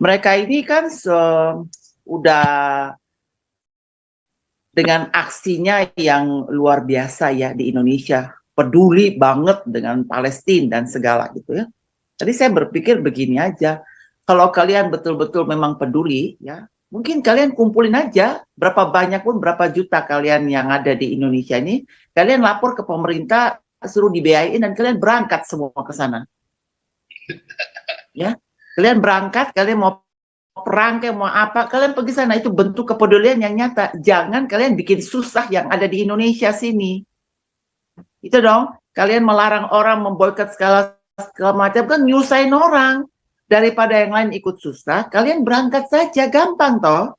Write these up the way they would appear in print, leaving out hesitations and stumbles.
Mereka ini kan udah dengan aksinya yang luar biasa ya di Indonesia, peduli banget dengan Palestina dan segala gitu ya. Jadi saya berpikir begini aja, kalau kalian betul-betul memang peduli ya, mungkin kalian kumpulin aja berapa banyak pun, berapa juta kalian yang ada di Indonesia ini, kalian lapor ke pemerintah, suruh dibiayain dan kalian berangkat semua ke sana. Ya, kalian berangkat, kalian mau perang kayak mau apa, kalian pergi sana, itu bentuk kepedulian yang nyata. Jangan kalian bikin susah yang ada di Indonesia sini. Itu dong, kalian melarang orang, memboikot segala macam, kan nyusahin orang. Daripada yang lain ikut susah, kalian berangkat saja, gampang toh.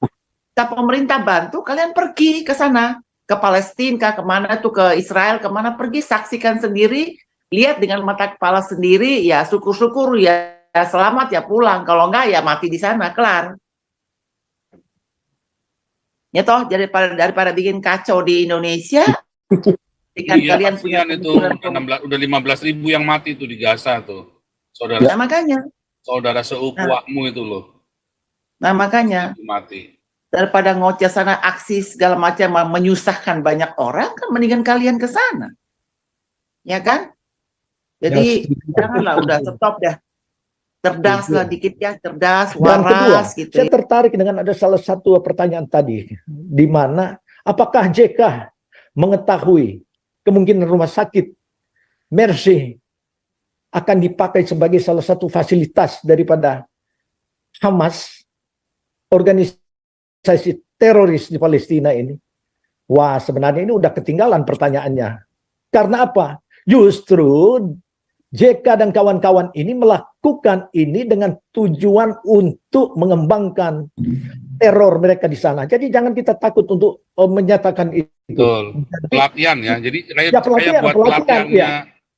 Kita pemerintah bantu, kalian pergi ke sana, ke Palestina, kemana tuh, ke Israel, kemana pergi, saksikan sendiri, lihat dengan mata kepala sendiri, ya syukur-syukur ya selamat ya pulang, kalau enggak ya mati di sana, kelar. Ya toh, daripada bikin kacau di Indonesia, dengan iya, kalian punya itu udah 15.000 yang mati tuh di Gaza tuh, saudara. Nah, makanya. Saudara seukuahmu itu loh. Nah makanya. Mati. Daripada ngoceh sana aksi segala macam menyusahkan banyak orang, kan mendingan kalian ke sana, ya kan? Jadi janganlah, udah stop dah. Cerdas lah dikit ya, cerdas, waras. Dan kedua, gitu. Saya tertarik dengan ada salah satu pertanyaan tadi, di mana apakah JK mengetahui kemungkinan rumah sakit Mercy akan dipakai sebagai salah satu fasilitas daripada Hamas, organisasi teroris di Palestina ini? Wah, sebenarnya ini udah ketinggalan pertanyaannya. Karena apa? Justru JK dan kawan-kawan ini melakukan ini dengan tujuan untuk mengembangkan teror mereka di sana. Jadi jangan kita takut untuk menyatakan itu. Betul. Pelatihan ya. Jadi kayak buat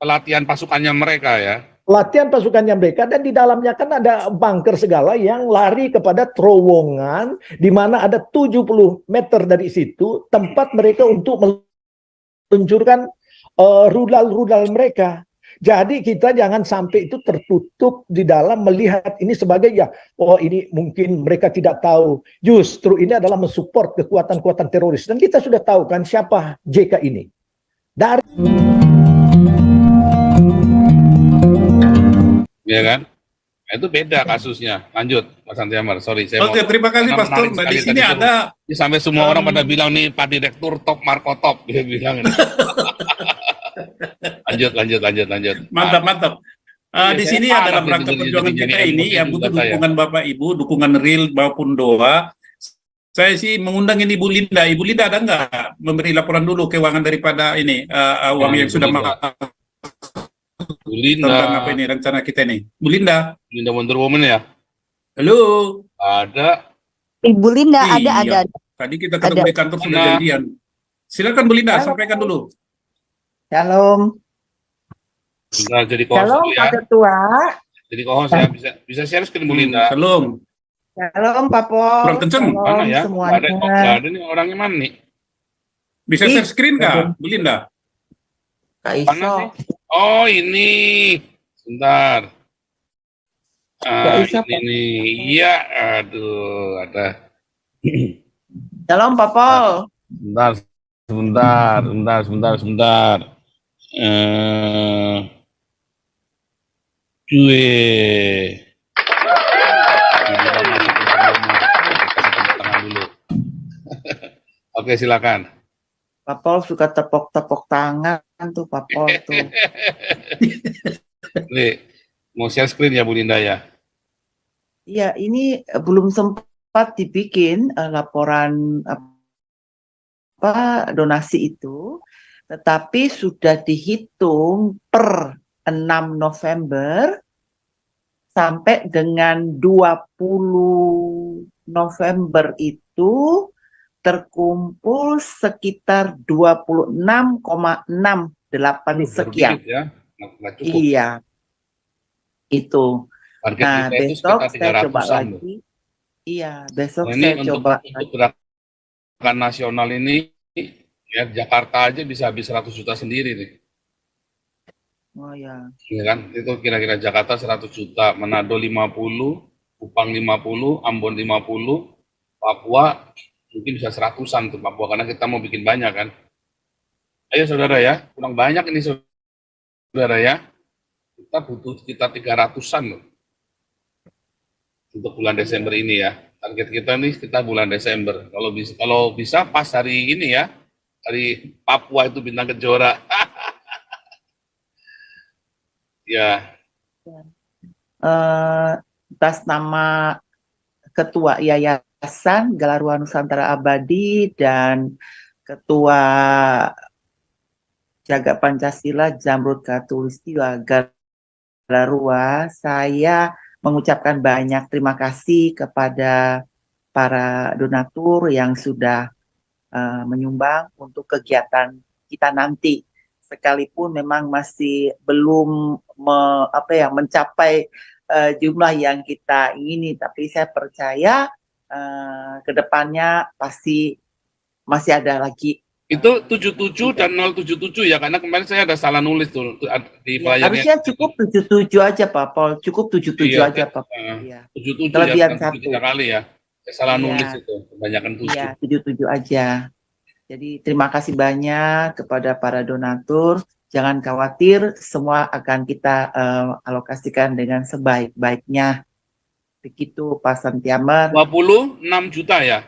pelatihan pasukannya mereka ya. Latihan pasukannya mereka, dan di dalamnya kan ada bunker segala yang lari kepada terowongan di mana ada 70 meter dari situ tempat mereka untuk meluncurkan rudal-rudal mereka. Jadi kita jangan sampai itu tertutup di dalam melihat ini sebagai ya, oh ini mungkin mereka tidak tahu. Justru ini adalah mensupport kekuatan-kekuatan teroris. Dan kita sudah tahu kan siapa JK ini. Dari ya kan? Nah, itu beda kasusnya. Lanjut, Mas Santiamar. Sorry, saya Oke, terima kasih Pastor. Nah, di sini ada sampai semua orang pada bilang nih Pak Direktur top Marco top, dia bilang ini. lanjut. Mantap. Di sini ada dalam rangka perjuangan kita ini yang butuh dukungan Bapak Ibu, dukungan real maupun doa. Saya sih mengundang ini Ibu Linda. Ibu Linda ada nggak memberi laporan dulu keuangan daripada ini uang yang sudah masuk? Bu Linda. Tentang apa ini rencana kita ini? Bu Linda. Linda Wonder Woman ya? Halo. Ada. Ibu Linda ada. Tadi kita ketemu di kantor sudah janjian. Silakan Bu Linda, sampaikan dulu. Shalom. Bentar, jadi kohos dulu ya. Pak Ketua. Jadi kohos ya, bisa share screen Bu Linda. Shalom. Shalom Pak Pol. Kurang kenceng. Mana ya? Semuanya. Ada nih orangnya mana nih? Bisa share screen nggak, Bu Linda? Mana sih? Oh ini. Sebentar. Ini. Iya, aduh, ada. Shalom Pak Pol. Sebentar. Cuy. Oke, silakan. Pak Pol suka tepok-tepok tangan tuh Pak Pol tuh. Nih, mau share screen ya Bu Linda ya? Iya, ini belum sempat dibikin laporan donasi itu, tetapi sudah dihitung per 6 November sampai dengan 20 November itu terkumpul sekitar 26,68 sekian. Ya? Iya, itu. Target Nah, besok saya coba lagi. Loh. Iya, besok nah, saya coba. Untuk gerakan nasional ini, ya Jakarta aja bisa habis 100 juta sendiri nih. Oh ya. Iya kan, itu kira-kira Jakarta 100 juta, Manado 50, Kupang 50, Ambon 50, Papua mungkin bisa 100-an tuh Papua, karena kita mau bikin banyak kan. Ayo saudara ya, kurang banyak ini saudara ya. Kita butuh sekitar 300-an loh untuk bulan Desember ini ya. Target kita nih kita bulan Desember. Kalau bisa pas hari ini ya, hari Papua itu bintang kejora. Ya. Atas nama Ketua Yayasan Galarua Nusantara Abadi dan Ketua Jaga Pancasila Zamrud Khatulistiwa Galarua, saya mengucapkan banyak terima kasih kepada para donatur yang sudah menyumbang untuk kegiatan kita nanti. Sekalipun memang masih belum mencapai jumlah yang kita ingini, tapi saya percaya ke depannya pasti masih ada lagi. Itu 77 dan 077 ya, karena kemarin saya ada salah nulis tuh di flyernya. Harusnya cukup 77 aja Pak Pol, cukup 77 aja Pak Pol. 77 Kelebihan ya, 3 kali ya. Saya salah nulis itu, kebanyakan 7. Iya, 77 aja. Jadi terima kasih banyak kepada para donatur. Jangan khawatir, semua akan kita alokasikan dengan sebaik-baiknya. Begitu Pak Santiamer. 26 juta ya?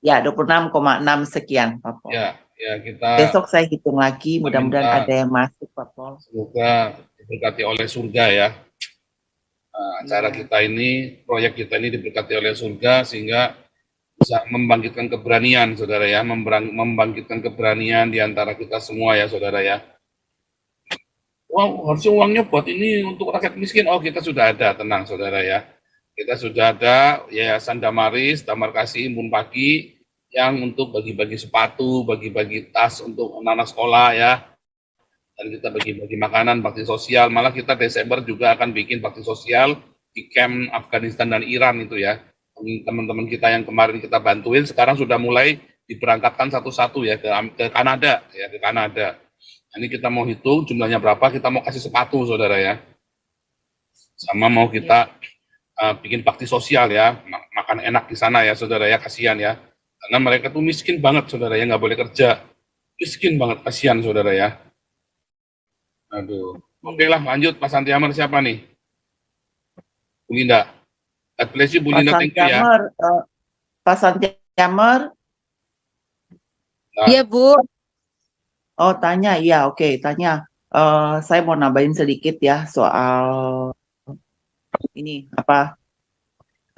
Ya, 26,6 sekian Pak Pol. Ya kita besok saya hitung lagi, mudah-mudahan ada yang masuk Pak Pol. Semoga diberkati oleh surga ya. Acara kita ini, proyek kita ini diberkati oleh surga sehingga bisa membangkitkan keberanian saudara ya, membangkitkan keberanian di antara kita semua ya saudara ya. Wow, harusnya uangnya buat ini untuk rakyat miskin. Oh, kita sudah ada, tenang saudara ya. Kita sudah ada Yayasan Damaris, Damar Kasih, Imbun Pagi, yang untuk bagi-bagi sepatu, bagi-bagi tas untuk anak-anak sekolah ya. Dan kita bagi-bagi makanan, bakti sosial. Malah kita Desember juga akan bikin bakti sosial di camp Afghanistan dan Iran itu ya. Teman-teman kita yang kemarin kita bantuin sekarang sudah mulai diberangkatkan satu-satu ya ke Kanada ya, ke Kanada. Ini kita mau hitung jumlahnya berapa, kita mau kasih sepatu saudara ya. Sama mau kita bikin bakti sosial ya, makan enak di sana ya saudara ya, kasihan ya. Karena mereka tuh miskin banget saudara ya, nggak boleh kerja. Miskin banget, kasihan saudara ya. Aduh. Oke lah, lanjut Pak Santiamer siapa nih? Bu Linda. God bless you Bu Linda, thank you ya. Pak Santiamer. Iya Bu. Oh tanya, iya oke, tanya. Saya mau nambahin sedikit ya soal ini apa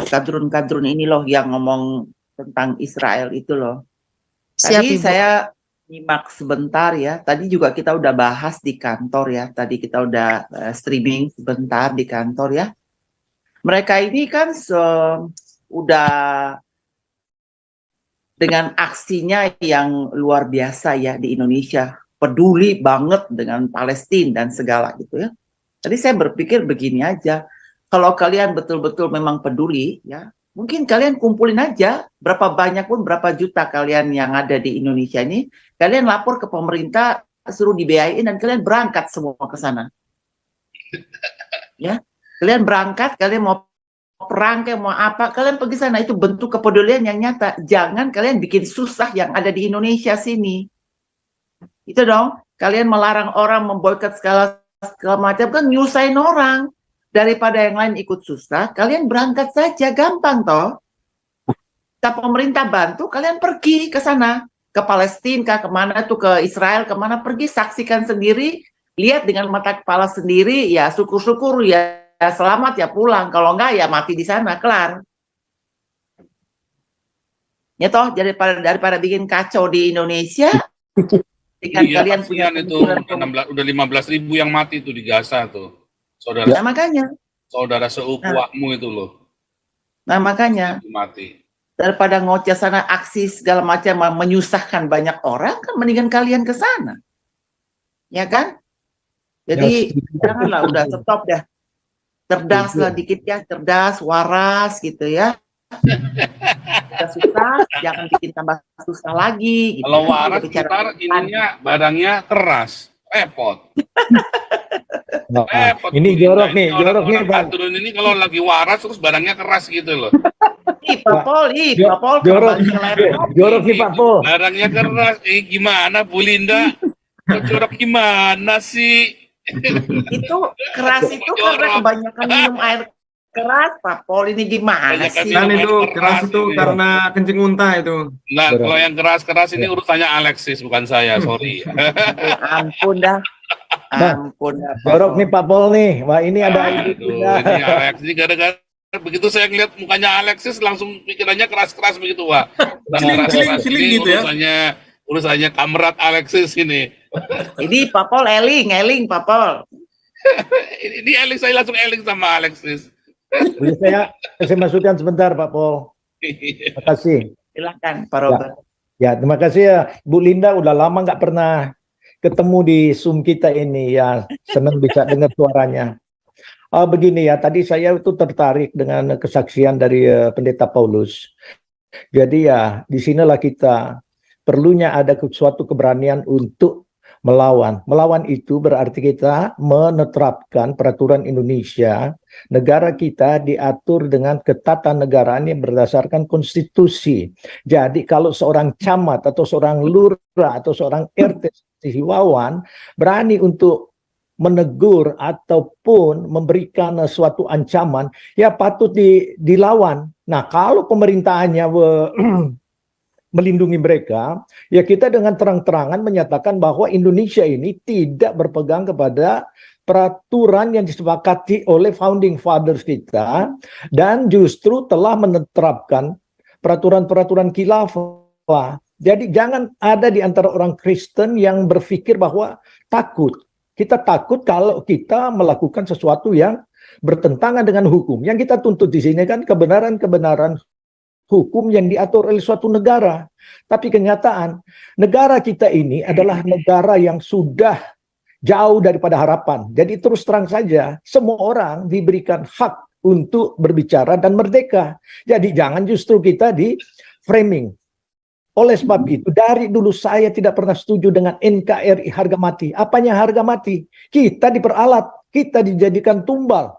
kadrun-kadrun ini loh yang ngomong tentang Israel itu loh. Tadi saya nyimak sebentar ya. Tadi juga kita udah bahas di kantor ya. Tadi kita udah streaming sebentar di kantor ya. Mereka ini kan udah dengan aksinya yang luar biasa ya di Indonesia. Peduli banget dengan Palestina dan segala gitu ya. Tadi saya berpikir begini aja. Kalau kalian betul-betul memang peduli ya, mungkin kalian kumpulin aja berapa banyak pun, berapa juta kalian yang ada di Indonesia ini, kalian lapor ke pemerintah, suruh dibiayain dan kalian berangkat semua ke sana. Ya, kalian berangkat, kalian mau perang kayak mau apa, kalian pergi sana, itu bentuk kepedulian yang nyata. Jangan kalian bikin susah yang ada di Indonesia sini. Itu dong, kalian melarang orang memboikot segala macam kan nyusahin orang. Daripada yang lain ikut susah, kalian berangkat saja, gampang toh. Kita pemerintah bantu, kalian pergi ke sana, ke Palestina, kemana tuh, ke Israel, kemana pergi, saksikan sendiri, lihat dengan mata kepala sendiri, ya syukur-syukur ya selamat ya pulang, kalau enggak ya mati di sana, kelar. Ya toh, daripada bikin kacau di Indonesia, dengan Iya, kalian punya itu udah 15.000 yang mati tuh di Gaza tuh. Saudara, nah, makanya. Saudara seukuakmu itu loh. Nah makanya. Mati. Daripada ngoceh sana aksi segala macam menyusahkan banyak orang, kan mendingan kalian ke sana. Ya kan? Jadi janganlah, udah stop dah. Cerdas lah dikit ya, cerdas, waras gitu ya. Kita susah, jangan bikin tambah susah lagi. Gitu. Kalau waras, ntar ininya barangnya keras. repot. Nah, Repot. ini Bu jorok Linda. nih, Ini jorok nih, orang-orang Bang. Kadrun ini kalau lagi waras terus barangnya keras gitu loh. Pak Pol, Pak Pol Jorok, kembali ke laptop. jorok nih Pak Pol. Barangnya keras. Gimana Bu Linda? Kok jorok gimana sih? Itu keras itu karena kebanyakan minum air keras, Pak Pol. Ini gimana Kebanyakan sih? minum Dan itu keras keras itu ini. karena kencing muntah itu. Nah, Berat. kalau yang keras-keras ini urusannya Alexis, bukan saya, sorry. Ampun dah. Ampun dah. Pak Jorok Pol. nih Pak Pol nih. Wah, ini ada Ibu Aduh, Linda. ini Alex, ini gara-gara begitu saya ngeliat mukanya Alexis langsung pikirannya keras-keras begitu, Wak. Siling Ini gitu ya. urusannya kamrat Alexis ini. Ini Pak Pol eling Pak Pol. Ini Alex, saya langsung eling sama Alexis. Boleh saya masukkan sebentar Pak Pol. Terima kasih. Silakan Pak Robert. Ya, terima kasih ya Bu Linda. Udah lama nggak pernah ketemu di Zoom kita ini ya. Senang bisa dengar suaranya. Begini ya, tadi saya itu tertarik dengan kesaksian dari Pendeta Paulus. Jadi ya, disinilah kita perlunya ada suatu keberanian untuk melawan. Melawan itu berarti kita menerapkan peraturan Indonesia. Negara kita diatur dengan ketatanegaraan yang berdasarkan konstitusi. Jadi kalau seorang camat atau seorang lurah atau seorang RT Hiwawan berani untuk menegur ataupun memberikan suatu ancaman, ya patut dilawan. Nah, kalau pemerintahannya melindungi mereka, ya kita dengan terang-terangan menyatakan bahwa Indonesia ini tidak berpegang kepada peraturan yang disepakati oleh founding fathers kita, dan justru telah menerapkan peraturan-peraturan khilafah. Jadi jangan ada di antara orang Kristen yang berpikir bahwa takut. Kita takut kalau kita melakukan sesuatu yang bertentangan dengan hukum. Yang kita tuntut di sini kan kebenaran-kebenaran hukum yang diatur oleh suatu negara. Tapi kenyataan, negara kita ini adalah negara yang sudah jauh daripada harapan. Jadi terus terang saja, semua orang diberikan hak untuk berbicara dan merdeka. Jadi jangan justru kita di framing. Oleh sebab itu, dari dulu saya tidak pernah setuju dengan NKRI harga mati. Apanya harga mati? Kita diperalat, kita dijadikan tumbal.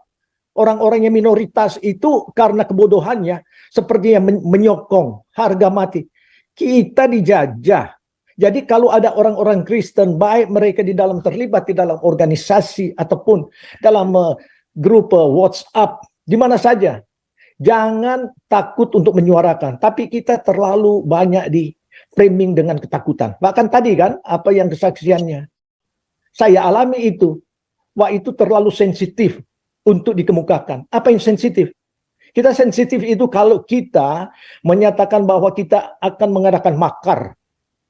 Orang-orang yang minoritas itu karena kebodohannya sepertinya menyokong harga mati. Kita dijajah. Jadi kalau ada orang-orang Kristen, baik mereka di dalam terlibat di dalam organisasi ataupun dalam grup WhatsApp, di mana saja, jangan takut untuk menyuarakan. Tapi kita terlalu banyak di framing dengan ketakutan. Bahkan tadi kan, apa yang kesaksiannya. Saya alami itu. Wah, itu terlalu sensitif untuk dikemukakan. Apa yang sensitif? Kita sensitif itu kalau kita menyatakan bahwa kita akan mengadakan makar.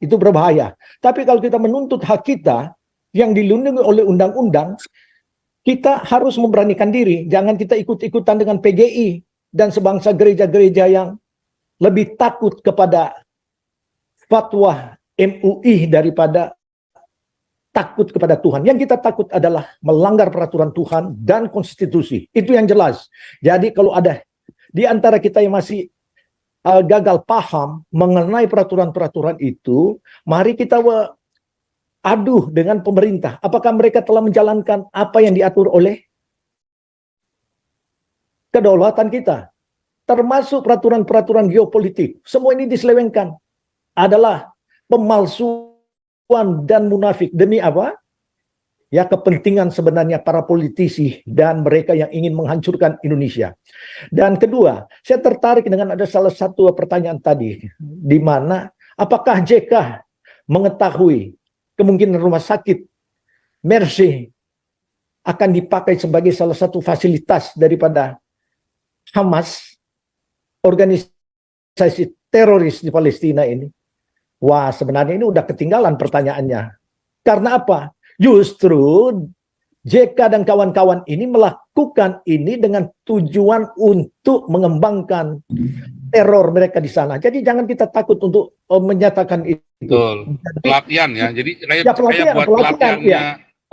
Itu berbahaya. Tapi kalau kita menuntut hak kita yang dilindungi oleh undang-undang, kita harus memberanikan diri. Jangan kita ikut-ikutan dengan PGI dan sebangsa gereja-gereja yang lebih takut kepada fatwa MUI daripada takut kepada Tuhan. Yang kita takut adalah melanggar peraturan Tuhan dan konstitusi. Itu yang jelas. Jadi kalau ada di antara kita yang masih gagal paham mengenai peraturan-peraturan itu, mari kita aduh dengan pemerintah. Apakah mereka telah menjalankan apa yang diatur oleh kedaulatan kita? Termasuk peraturan-peraturan geopolitik. Semua ini diselewengkan. Adalah pemalsuan dan munafik. Demi apa? Ya, kepentingan sebenarnya para politisi dan mereka yang ingin menghancurkan Indonesia. Dan kedua, saya tertarik dengan ada salah satu pertanyaan tadi, di mana apakah JK mengetahui kemungkinan rumah sakit Mercy akan dipakai sebagai salah satu fasilitas daripada Hamas, organisasi teroris di Palestina ini? Wah, sebenarnya ini udah ketinggalan pertanyaannya. Karena apa? Justru JK dan kawan-kawan ini melakukan ini dengan tujuan untuk mengembangkan teror mereka di sana. Jadi jangan kita takut untuk menyatakan itu. Betul. Pelatihan ya. Jadi kayak Ya, pelatihan, buat pelatihan,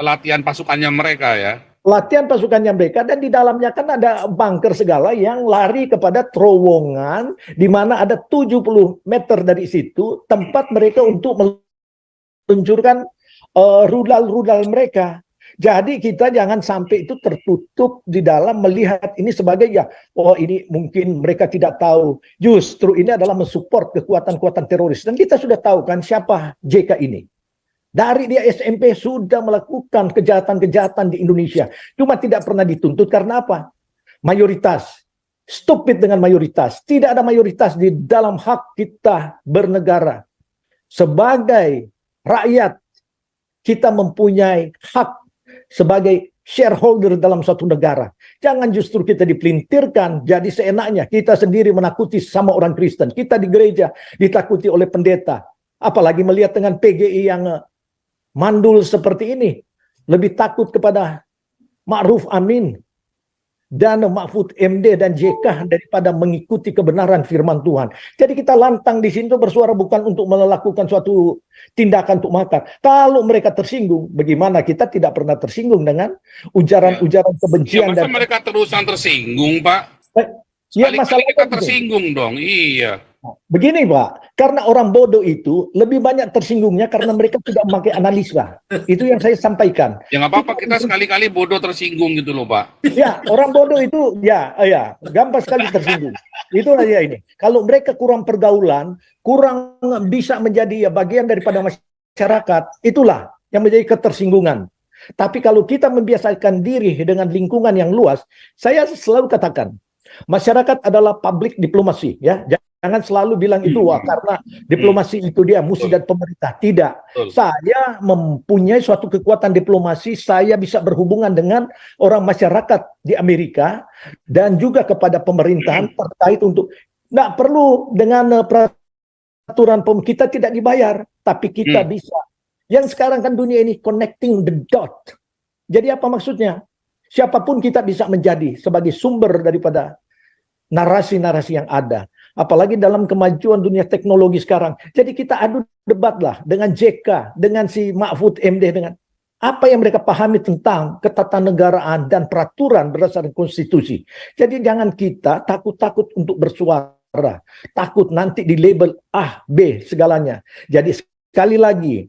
pelatihan pasukannya mereka ya. Latihan pasukannya mereka, dan di dalamnya kan ada bunker segala yang lari kepada terowongan di mana ada 70 meter dari situ tempat mereka untuk meluncurkan rudal-rudal mereka. Jadi kita jangan sampai itu tertutup di dalam melihat ini sebagai ya, oh ini mungkin mereka tidak tahu. Justru ini adalah mensupport kekuatan-kekuatan teroris. Dan kita sudah tahu kan siapa JK ini. Dari dia SMP sudah melakukan kejahatan-kejahatan di Indonesia. Cuma tidak pernah dituntut karena apa? Mayoritas. Stupid dengan mayoritas. Tidak ada mayoritas di dalam hak kita bernegara. Sebagai rakyat, kita mempunyai hak sebagai shareholder dalam suatu negara. Jangan justru kita dipelintirkan jadi seenaknya. Kita sendiri menakuti sama orang Kristen. Kita di gereja ditakuti oleh pendeta. Apalagi melihat dengan PGI yang mandul seperti ini. Lebih takut kepada Ma'ruf Amin dan Mahfud MD dan JK daripada mengikuti kebenaran firman Tuhan. Jadi kita lantang di sini bersuara bukan untuk melakukan suatu tindakan untuk makar. Kalau mereka tersinggung, bagaimana kita tidak pernah tersinggung dengan ujaran-ujaran kebencian. Masa mereka terusan tersinggung, Pak? Sekali-kali kita tersinggung dong, iya. Begini Pak, karena orang bodoh itu lebih banyak tersinggungnya karena mereka tidak memakai analisa. Itu yang saya sampaikan. Ya nggak apa-apa, kita sekali-kali bodoh tersinggung gitu loh Pak. Ya, orang bodoh itu ya gampang sekali tersinggung. Itu aja ini. Kalau mereka kurang pergaulan, kurang bisa menjadi bagian daripada masyarakat, itulah yang menjadi ketersinggungan. Tapi kalau kita membiasakan diri dengan lingkungan yang luas, saya selalu katakan, masyarakat adalah public diplomasi, ya. Jangan selalu bilang itu wah karena diplomasi itu dia musuh dan pemerintah. Tidak. Saya mempunyai suatu kekuatan diplomasi, saya bisa berhubungan dengan orang masyarakat di Amerika dan juga kepada pemerintahan terkait untuk nggak perlu dengan peraturan kita tidak dibayar, tapi kita bisa. Yang sekarang kan dunia ini connecting the dot. Jadi apa maksudnya? Siapapun kita bisa menjadi sebagai sumber daripada narasi-narasi yang ada. Apalagi dalam kemajuan dunia teknologi sekarang. Jadi kita adu debat lah dengan JK, dengan si Mahfud MD, dengan apa yang mereka pahami tentang ketatanegaraan dan peraturan berdasarkan konstitusi. Jadi jangan kita takut-takut untuk bersuara. Takut nanti di label A, B, segalanya. Jadi sekali lagi,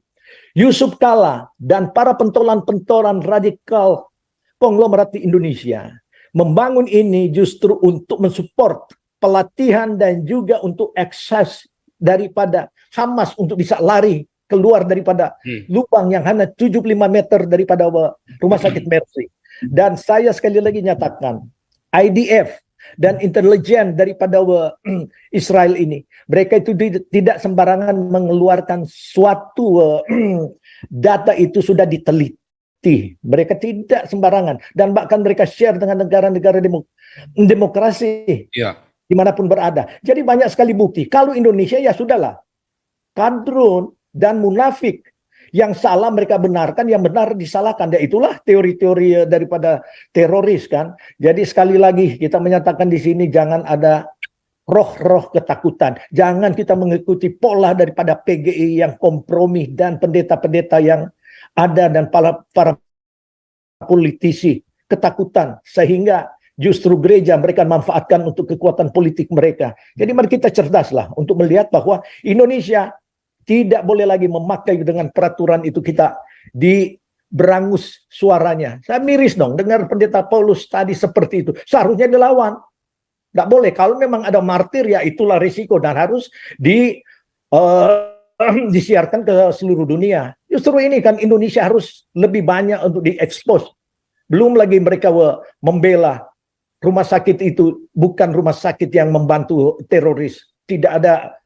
Yusuf Kalla dan para pentolan-pentolan radikal konglomerat di Indonesia membangun ini justru untuk mensupport pelatihan dan juga untuk akses daripada Hamas untuk bisa lari keluar daripada lubang yang hanya 75 meter daripada rumah sakit Mercy. Dan saya sekali lagi nyatakan, IDF dan intelijen daripada Israel ini, mereka itu tidak sembarangan mengeluarkan suatu data itu sudah diteliti. Mereka tidak sembarangan. Dan bahkan mereka share dengan negara-negara demokrasi. Ya. Dimanapun berada. Jadi banyak sekali bukti. Kalau Indonesia ya sudahlah. Kadrun dan munafik. Yang salah mereka benarkan, yang benar disalahkan. Dan itulah teori-teori daripada teroris kan. Jadi sekali lagi kita menyatakan di sini jangan ada roh-roh ketakutan. Jangan kita mengikuti pola daripada PGI yang kompromi dan pendeta-pendeta yang ada dan para politisi ketakutan sehingga justru gereja mereka manfaatkan untuk kekuatan politik mereka. Jadi mari kita cerdaslah untuk melihat bahwa Indonesia tidak boleh lagi memakai dengan peraturan itu kita berangus suaranya. Saya miris dong dengar pendeta Paulus tadi seperti itu. Seharusnya dilawan. Tidak boleh. Kalau memang ada martir ya itulah risiko dan harus disiarkan ke seluruh dunia. Justru ini kan Indonesia harus lebih banyak untuk diekspos. Belum lagi mereka membela rumah sakit itu bukan rumah sakit yang membantu teroris. Tidak ada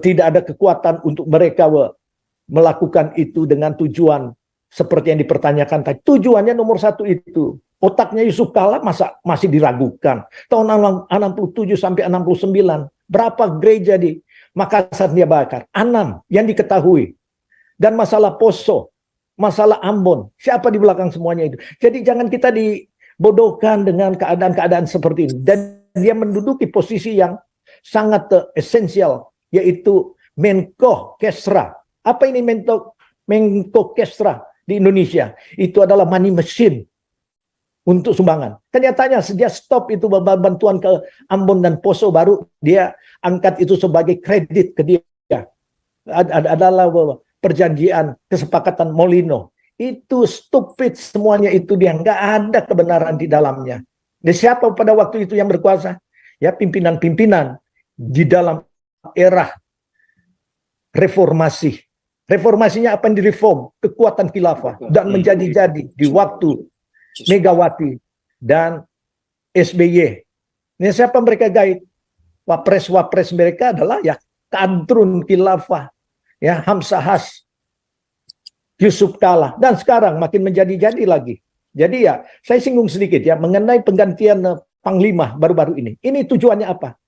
tidak ada kekuatan untuk mereka melakukan itu dengan tujuan seperti yang dipertanyakan tadi. Tujuannya nomor satu itu. Otaknya Yusuf Kalla masih diragukan. Tahun 67 sampai 69. Berapa gereja di Makassar dia bakar? 6 yang diketahui. Dan masalah Poso, masalah Ambon, siapa di belakang semuanya itu. Jadi jangan kita dibodohkan dengan keadaan-keadaan seperti ini. Dan dia menduduki posisi yang sangat esensial, yaitu Menko Kesra. Apa ini Menko Kesra di Indonesia? Itu adalah money machine untuk sumbangan. Kenyataannya sejak stop itu bantuan ke Ambon dan Poso, baru dia angkat itu sebagai kredit ke dia. adalah perjanjian kesepakatan Molino. Itu stupid semuanya, itu dia nggak ada kebenaran di dalamnya. Dan siapa pada waktu itu yang berkuasa? Ya, pimpinan-pimpinan di dalam era reformasi. Reformasinya apa yang direform? Kekuatan khilafah dan menjadi-jadi di waktu Megawati dan SBY. Ini siapa mereka guide? Wapres-wapres mereka adalah ya kadrun khilafah, ya Hamzahas, Yusuf Kala, dan sekarang makin menjadi-jadi lagi. Jadi ya, saya singgung sedikit ya mengenai penggantian Panglima baru-baru ini. Ini tujuannya apa?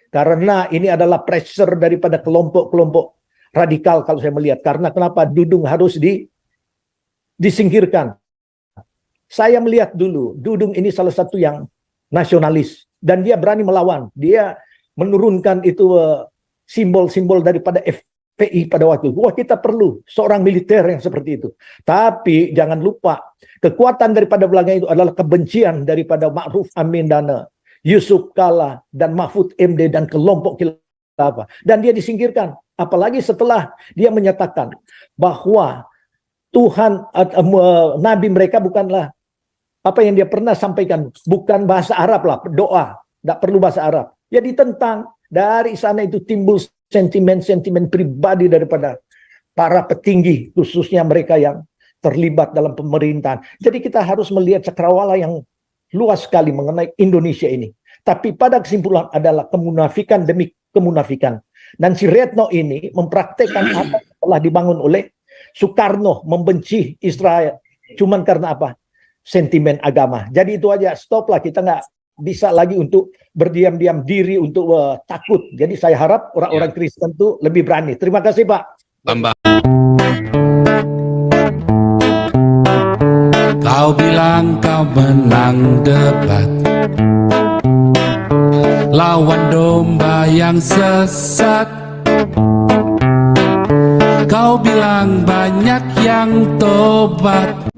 Karena ini adalah pressure daripada kelompok-kelompok radikal kalau saya melihat. Karena kenapa Dudung harus disingkirkan? Saya melihat dulu, Dudung ini salah satu yang nasionalis. Dan dia berani melawan. Dia menurunkan itu simbol-simbol daripada FPI pada waktu itu. Wah, kita perlu seorang militer yang seperti itu. Tapi jangan lupa, kekuatan daripada belakang itu adalah kebencian daripada Ma'ruf Amin dan Yusuf Kala dan Mahfud MD dan kelompok khilafah. Dan dia disingkirkan. Apalagi setelah dia menyatakan bahwa Tuhan, Nabi mereka bukanlah apa yang dia pernah sampaikan, bukan bahasa Arab lah, doa, tidak perlu bahasa Arab. Ya ditentang, dari sana itu timbul sentimen-sentimen pribadi daripada para petinggi, khususnya mereka yang terlibat dalam pemerintahan. Jadi kita harus melihat cakrawala yang luas sekali mengenai Indonesia ini. Tapi pada kesimpulan adalah kemunafikan demi kemunafikan. Dan si Retno ini mempraktekkan apa yang telah dibangun oleh Soekarno, membenci Israel. Cuman karena apa? Sentimen agama. Jadi itu aja, stoplah, kita nggak bisa lagi untuk berdiam-diam diri untuk takut. Jadi saya harap orang-orang Kristen itu lebih berani. Terima kasih Pak. Tambah. Kau bilang kau menang debat, lawan domba yang sesat. Kau bilang banyak yang tobat,